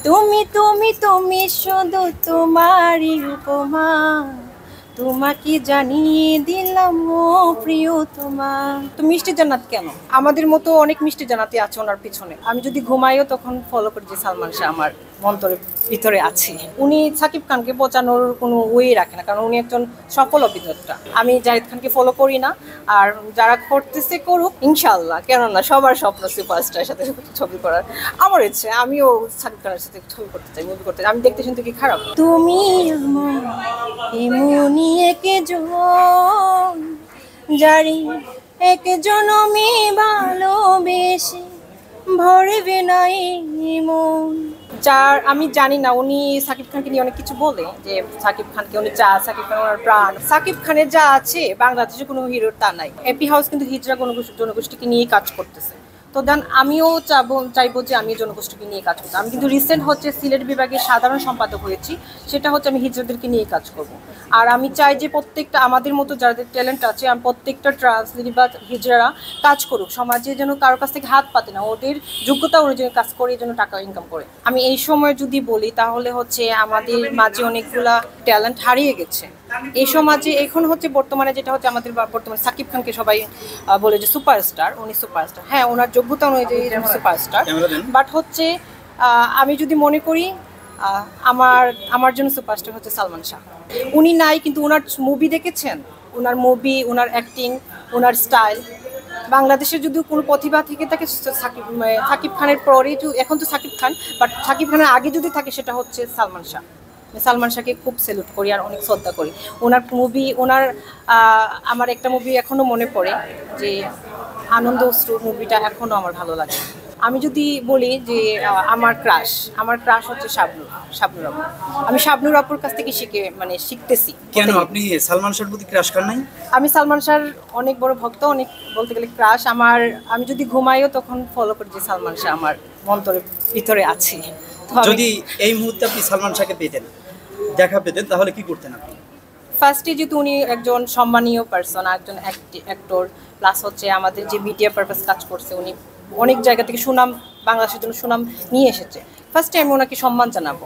তুমি তুমি তুমি শুধু তোমারই উপমা, তোমাকে জানিয়ে দিলাম ও প্রিয়তমা। তো মিষ্টি জান্নাত কেন? আমাদের মতো অনেক মিষ্টি জান্নাতি আছে ওনার পিছনে। আমি যদি ঘুমাইও তখন ফলো করি যে সালমান শাহ আমার মন্তরের ভিতরে আছে। উনি সাকিব খানকে বোঝানোর কোনো ওয়ে রাখে না, কারণ উনি একজন সফল অভিনেতা। আমি জাহিদ খানকে ফলো করি না, আর যারা করতেছে করুক ইনশাল্লাহ, কেননা সবার স্বপ্ন সুপারস্টারের সাথে ছবি করার। আমার ইচ্ছে আমিও সাকিব খানের সাথে ছবি করতে চাই, মুভি করতে চাই। আমি দেখতে শুনতে কি খারাপ? তুমি আমার এমনই একজন, যারি এক জনমে ভালোবেসে ভরবে না এই মন। যার আমি জানি না, উনি সাকিব খানকে নিয়ে অনেক কিছু বলে যে সাকিব খানকে উনি চা, সাকিব খান ওনার প্রাণ। সাকিব খানের যা আছে বাংলাদেশে কোনো হিরোর তা নাই। হ্যাপি হাউস কিন্তু হিজড়া জনগোষ্ঠীকে নিয়েই কাজ করতেছে। তো দেন আমিও চাইবো যে আমি জনগোষ্ঠীকে নিয়ে কাজ করবো। আমি কিন্তু রিসেন্ট হচ্ছে সিলেট বিভাগের সাধারণ সম্পাদক হয়েছি, সেটা হচ্ছে আমি হিজড়াদেরকে নিয়ে কাজ করব। আর আমি চাই যে প্রত্যেকটা আমাদের মতো যাদের ট্যালেন্ট আছে, আমি প্রত্যেকটা ট্রান্সলেট বা হিজড়ারা কাজ করুক, সমাজে যেন কারোর কাছ থেকে হাত পাতে না, ওদের যোগ্যতা অনুযায়ী কাজ করে যেন টাকা ইনকাম করে। আমি এই সময় যদি বলি তাহলে হচ্ছে আমাদের মাঝে অনেকগুলা ট্যালেন্ট হারিয়ে গেছে এই সমাজে। এখন হচ্ছে বর্তমানে যেটা হচ্ছে আমাদের বর্তমানে সাকিব খানকে সবাই বলে যে সুপারস্টার, উনি সুপারস্টার। হ্যাঁ, ওনার যোগ্যতা অনুযায়ী সুপারস্টার, বাট হচ্ছে আমি যদি মনে করি আমার আমার জন্য সুপারস্টার হচ্ছে সালমান শাহ। উনি নাই, কিন্তু ওনার মুভি দেখেছেন, ওনার মুভি, ওনার অ্যাক্টিং, ওনার স্টাইল। বাংলাদেশে যদি কোনো প্রতিভা থেকে থাকে সাকিব খানের পরে, এখন তো সাকিব খান, বাট সাকিব খানের আগে যদি থাকে সেটা হচ্ছে সালমান শাহ। সালমান শাহকে খুব সেলুট করি আর অনেক শ্রদ্ধা করি। ওনার মুভি, ওনার আমার একটা মুভি এখনও মনে পড়ে, যে আনন্দ অশ্রু মুভিটা এখনও আমার ভালো লাগে। আমি যদি বলি যে আমার ক্রাশ হচ্ছে শাবনুর আপু। আমি শাবনুর আপুর কাছ থেকে শিখতেছি। কেন আপনি সালমান শাহর প্রতি ক্রাশ করেন নাই? আমি সালমান শাহর অনেক বড় ভক্ত, অনেক বলতে গেলে ক্রাশ আমার। আমি যদি ঘুমাইও তখন ফলো করি যে সালমান শাহ আমার মন্তরের ভিতরে আছে। যদি এই মুহূর্তে আপনি সালমান শাহকে পেতেন, দেখা পেতেন, তাহলে কি করতেন আপনি? ফার্স্টে যেহেতু উনি একজন সম্মানীয় পার্সন, একজন অ্যাক্টর, প্লাস হচ্ছে আমাদের যে মিডিয়া পারপাস কাজ করছে, উনি অনেক জায়গা থেকে সুনাম, বাংলাদেশের জন্য সুনাম নিয়ে এসেছে। ফার্স্টে আমি ওনাকে সম্মান জানাবো,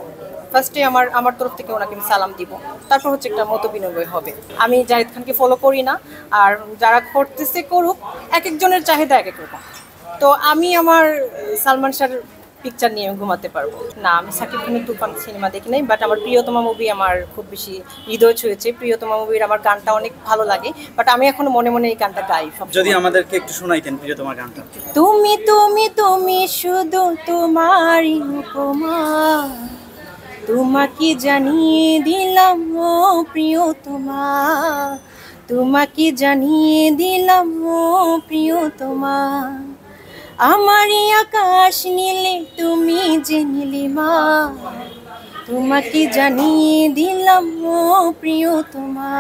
ফার্স্টে আমার তরফ থেকে ওনাকে আমি সালাম দিব, তারপর হচ্ছে একটা মত বিনিময় হবে। আমি জাহিদ খানকে ফলো করি না, আর যারা করতেছে করুক, এক একজনের চাহিদা এক এক রকম। তো আমি আমার সালমান শাহর পিকচার নিয়ে আমি ঘুমাতে পারবো না। আমি সাকিব খানের তুফান সিনেমা দেখি নাই, বাট আমার প্রিয়তমা মুভি আমার খুব বেশি হৃদয় ছুঁয়েছে। প্রিয়তমা মুভির আমার গানটা অনেক ভালো লাগে, বাট আমি এখনো মনে মনে এই গানটা গাই। যদি আমাদেরকে একটু শোনাইতেন প্রিয়তমা গানটা। তুমি তুমি তুমি শুধু তোমারই উপমা, তোমাকে জানিয়ে দিলাম ও প্রিয়তমা, তোমাকে জানিয়ে দিলাম ও প্রিয়তমা। আমারই আকাশ নীলে তুমি যে নীলিমা, তোমাকে জানিয়ে দিলাম ও প্রিয়তমা,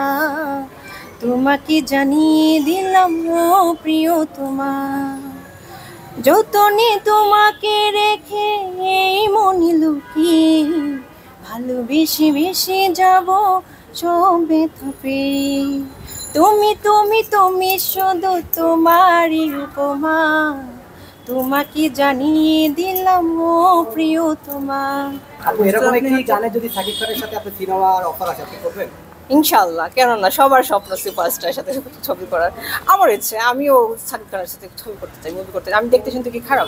তোমাকে জানিয়ে দিলাম ও প্রিয়তমা। যতনে তোমাকে রেখে এই মনে লুকিয়ে, ভালোবেসে বেশি যাব সব ব্যথা পেয়ে। তুমি তুমি তুমি শুধু তোমারই উপমা, তোমাকে জানিয়ে দিলাম ও প্রিয়তমা। আপু এরকম একটি গানে যদি সাকিব খানের সাথে আপনি সিনেমার অফার আসে, আপনি করবেন? ইনশাল্লাহ, কেননা সবার স্বপ্ন সুপারস্টারের সাথে ছবি করার। আমার ইচ্ছে আমিও সাকিব খানের সাথে ছবি করতে চাই, মুভি করতে চাই। আমি দেখতে শুনতে কি খারাপ?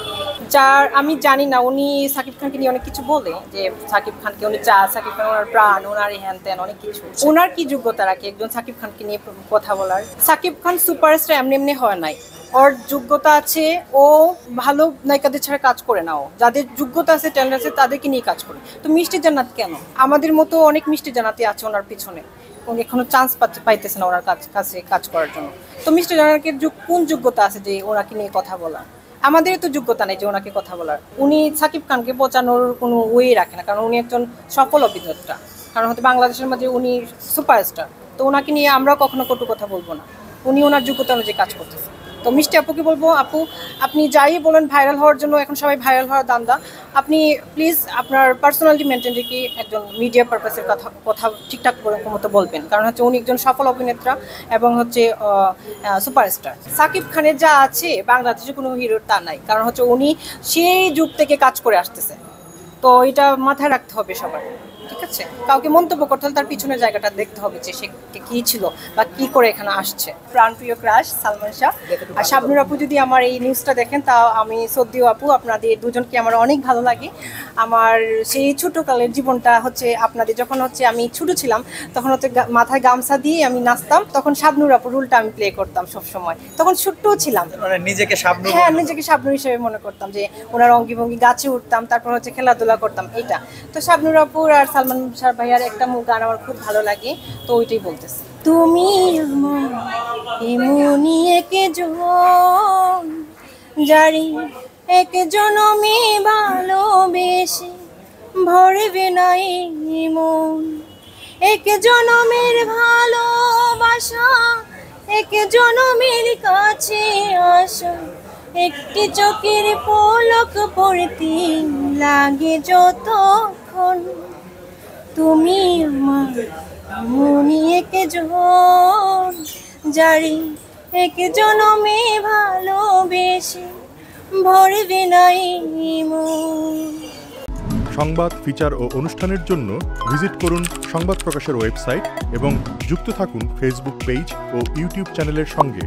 যার আমি জানি না, উনি সাকিব খানকে নিয়ে অনেক কিছু বলে যে সাকিব খানকে উনি চা, সাকিব খান ওনার প্রাণ, ওনার হ্যান ত্যান অনেক কিছু। ওনার কি যোগ্যতা রাখে একজন সাকিব খানকে নিয়ে কথা বলার? সাকিব খান সুপারস্টার এমনি এমনি হয় নাই, ওর যোগ্যতা আছে। ও ভালো নায়িকাদের ছাড়া কাজ করে না, ও যাদের যোগ্যতা আছে, ট্যালেন্ট আছে, তাদেরকে নিয়ে কাজ করে। তো মিষ্টি জান্নাত কেন? আমাদের মতো অনেক মিষ্টি জান্নাতি আছে ওনার পিছনে, এখনো চান্স পাইতেছে না ওনার কাছে কাজ করার জন্য। তো মিস্টার জানাকের কোন যোগ্যতা আছে যে ওনাকে নিয়ে কথা বলার? আমাদের তো যোগ্যতা নেই যে ওনাকে কথা বলার। উনি সাকিব খানকে বোঝানোর কোনো ওয়ে রাখে না, কারণ উনি একজন সফল অভিনেতা, কারণ হয়তো বাংলাদেশের মাঝে উনি সুপারস্টার। তো ওনাকে নিয়ে আমরাও কখনো কটু কথা বলবো না, উনি ওনার যোগ্যতা অনুযায়ী কাজ করতেছে। তো মিষ্টি আপুকে বলবো, আপু আপনি যাই বলেন ভাইরাল হওয়ার জন্য, এখন সবাই ভাইরাল হওয়ার দান্দা, আপনি প্লিজ আপনার পার্সোনালিটি মেনটেন রেখে একজন মিডিয়া পারপাসের কথা ঠিকঠাক মতো বলবেন, কারণ হচ্ছে উনি একজন সফল অভিনেতা এবং হচ্ছে সুপারস্টার। সাকিব খানের যা আছে বাংলাদেশে কোনো হিরোর তা নাই, কারণ হচ্ছে উনি সেই যুগ থেকে কাজ করে আসতেছে। তো এটা মাথায় রাখতে হবে সবার, ঠিক আছে? কাউকে মন্তব্য করতে হলে তার পিছনের জায়গাটা দেখতে হবে যে সে কি ছিল বা কি করে এখানে আসছে। প্রাণপ্রিয় ক্রাশ সালমান শাহ আর শাবনূর আপু যদি আমার এই নিউজটা দেখেন, তা আমি সদ্দিও আপু আপনাদের দুজনকে আমার অনেক ভালো লাগে। আমার সেই ছোটোকালের জীবনটা হচ্ছে আপনাদের যখন হচ্ছে আমি ছোটো ছিলাম তখন হচ্ছে মাথায় গামছা দিয়ে আমি নাচতাম, তখন শাবনূর আপু রুলটা আমি প্লে করতাম সব সময়, তখন ছোট্টও ছিলাম। মানে নিজেকে শাবনূর হ্যাঁ, নিজেকে শাবনূর হিসেবে মনে করতাম, যে ওনার অঙ্গি ভঙ্গি গাছে উঠতাম, তারপর হচ্ছে খেলাধুলা করতাম এইটা। তো শাবনূর আপুর আর সালমান শাহ ভাইয়ার একটা গান আমার খুব ভালো লাগে, তো ওইটাই বলতেছি। তুমি আমার এমনই একজন জারি এক জনমে ভালোবেসে ভরবে না এই মন, এক জনমের ভালোবাসা এক জনমের কাছে আসা, একটি চোখের পলক পড়তে লাগে যতক্ষণ, তুমি আমার মনি একজন জারি এক জনমে ভালোবেসে ভরবে না এই মন। সংবাদ, ফিচার ও অনুষ্ঠানের জন্য ভিজিট করুন সংবাদ প্রকাশের ওয়েবসাইট এবং যুক্ত থাকুন ফেসবুক পেজ ও ইউটিউব চ্যানেলের সঙ্গে।